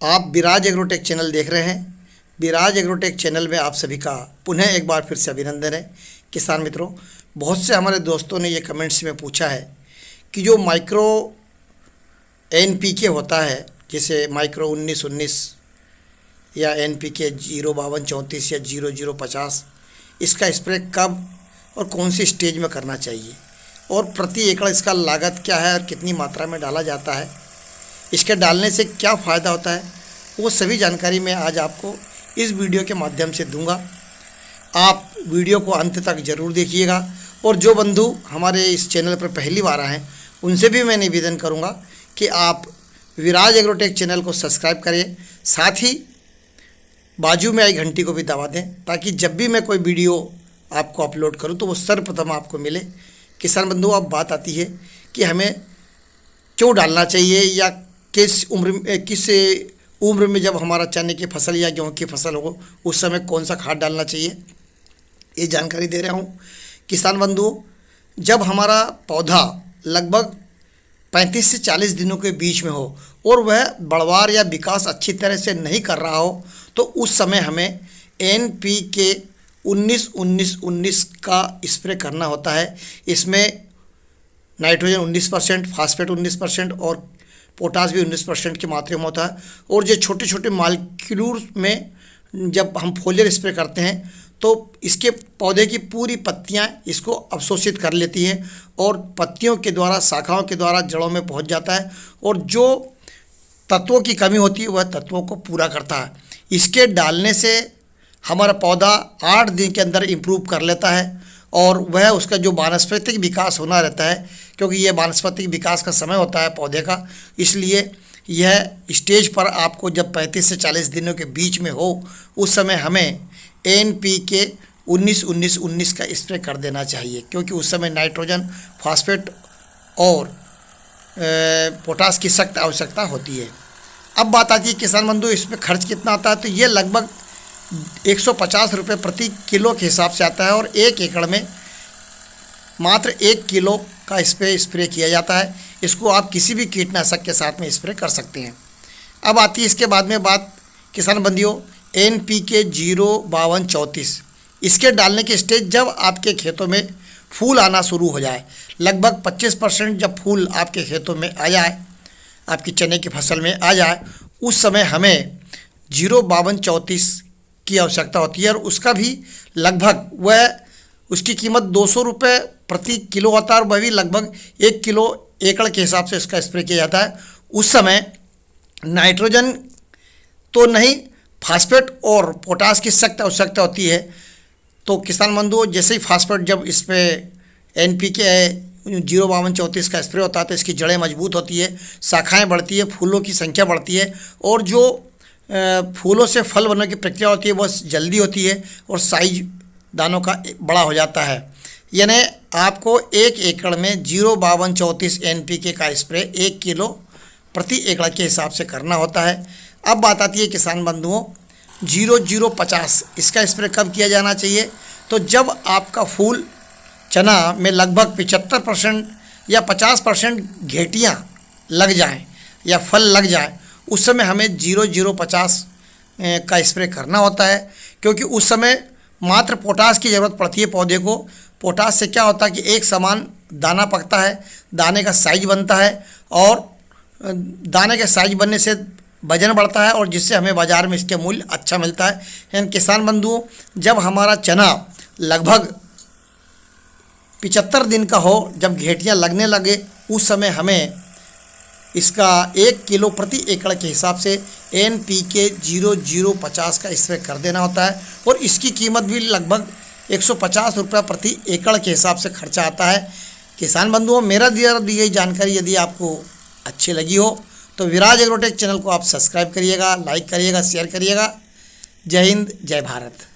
आप विराज agrotech channel देख रहे हैं। विराज एग्रोटेक चैनल में आप सभी का पुनः एक बार फिर से अभिनंदन है। किसान मित्रों, बहुत से हमारे दोस्तों ने ये कमेंट्स में पूछा है कि जो माइक्रो एनपीके होता है, जैसे माइक्रो 19-19 या एनपीके 052-34 या 0050, इसका स्प्रे कब और कौन सी स्टेज में करना चाहिए और प्रति एकड़ इसका लागत क्या है और कितनी मात्रा में डाला जाता है, इसके डालने से क्या फ़ायदा होता है, वो सभी जानकारी मैं आज आपको इस वीडियो के माध्यम से दूंगा। आप वीडियो को अंत तक ज़रूर देखिएगा और जो बंधु हमारे इस चैनल पर पहली बार आए हैं उनसे भी मैं निवेदन करूंगा कि आप विराज एग्रोटेक चैनल को सब्सक्राइब करें, साथ ही बाजू में आई घंटी को भी दबा दें ताकि जब भी मैं कोई वीडियो आपको अपलोड करूं तो वो सर्वप्रथम आपको मिले। किसान बंधु, अब बात आती है कि हमें क्यों डालना चाहिए या किस उम्र में जब हमारा चने की फसल या गेहूँ की फसल हो उस समय कौन सा खाद डालना चाहिए, ये जानकारी दे रहा हूँ। किसान बंधु, जब हमारा पौधा लगभग 35 से 40 दिनों के बीच में हो और वह बढ़वार या विकास अच्छी तरह से नहीं कर रहा हो तो उस समय हमें NPK 19-19-19 का स्प्रे करना होता है। इसमें नाइट्रोजन 19%, फास्फेट 19% और पोटास भी 19% की मात्रा में होता है। और जो छोटे छोटे मालिक्यूल्स में जब हम फोलियर स्प्रे करते हैं तो इसके पौधे की पूरी पत्तियां इसको अवशोषित कर लेती हैं और पत्तियों के द्वारा, शाखाओं के द्वारा जड़ों में पहुंच जाता है और जो तत्वों की कमी होती है वह तत्वों को पूरा करता है। इसके डालने से हमारा पौधा 8 दिन के अंदर इम्प्रूव कर लेता है और वह उसका जो वानस्पतिक विकास होना रहता है, क्योंकि यह वानस्पतिक विकास का समय होता है पौधे का, इसलिए यह स्टेज पर आपको जब 35 से 40 दिनों के बीच में हो उस समय हमें NPK 19-19-19 का स्प्रे कर देना चाहिए, क्योंकि उस समय नाइट्रोजन, फास्फेट और पोटास की सख्त आवश्यकता होती है। अब बात आती है किसान बंधु, इसमें खर्च कितना आता है, तो ये लगभग 150 रुपये प्रति किलो के हिसाब से आता है और 1 एकड़ में मात्र 1 किलो का स्प्रे किया जाता है। इसको आप किसी भी कीटनाशक के साथ में स्प्रे कर सकते हैं। अब आती है इसके बाद में बात किसान बंधियों NPK 052-34, इसके डालने के स्टेज जब आपके खेतों में फूल आना शुरू हो जाए, लगभग 25% जब फूल आपके खेतों में आ जाए, आपकी चने की फसल में आ जाए, उस समय हमें 052-34 की आवश्यकता होती है और उसका भी लगभग वह उसकी कीमत 200 रुपये प्रति किलो होता है और वह भी लगभग 1 किलो एकड़ के हिसाब से इसका स्प्रे किया जाता है। उस समय नाइट्रोजन तो नहीं, फास्फेट और पोटास की सख्त आवश्यकता होती है। तो किसान बंधुओं, जैसे ही फास्फेट जब इस पर NPK 052-34 का स्प्रे होता है तो इसकी जड़ें मजबूत होती है, शाखाएँ बढ़ती है, फूलों की संख्या बढ़ती है और जो फूलों से फल बनने की प्रक्रिया होती है वह जल्दी होती है और साइज दानों का बड़ा हो जाता है। यानी आपको 1 एकड़ में 052-34 NPK का स्प्रे 1 किलो प्रति एकड़ के हिसाब से करना होता है। अब बात आती है किसान बंधुओं 0050, इसका स्प्रे कब किया जाना चाहिए, तो जब आपका फूल चना में लगभग 75% या 50% घेटियाँ लग जाएं या फल लग जाए, उस समय हमें 0050 का स्प्रे करना होता है, क्योंकि उस समय मात्र पोटास की ज़रूरत पड़ती है पौधे को। पोटास से क्या होता है कि एक समान दाना पकता है, दाने का साइज बनता है और दाने के साइज बनने से वजन बढ़ता है और जिससे हमें बाज़ार में इसके मूल्य अच्छा मिलता है। यानी किसान बंधुओं, जब हमारा चना लगभग 75 दिन का हो, जब घेटियाँ लगने लगे, उस समय हमें इसका 1 किलो प्रति एकड़ के हिसाब से NPK 0050 का स्प्रे कर देना होता है और इसकी कीमत भी लगभग 150 रुपये प्रति एकड़ के हिसाब से खर्चा आता है। किसान बंधुओं, मेरा दी गई जानकारी यदि आपको अच्छी लगी हो तो विराज एग्रोटेक चैनल को आप सब्सक्राइब करिएगा, लाइक करिएगा, शेयर करिएगा। जय हिंद, जय भारत।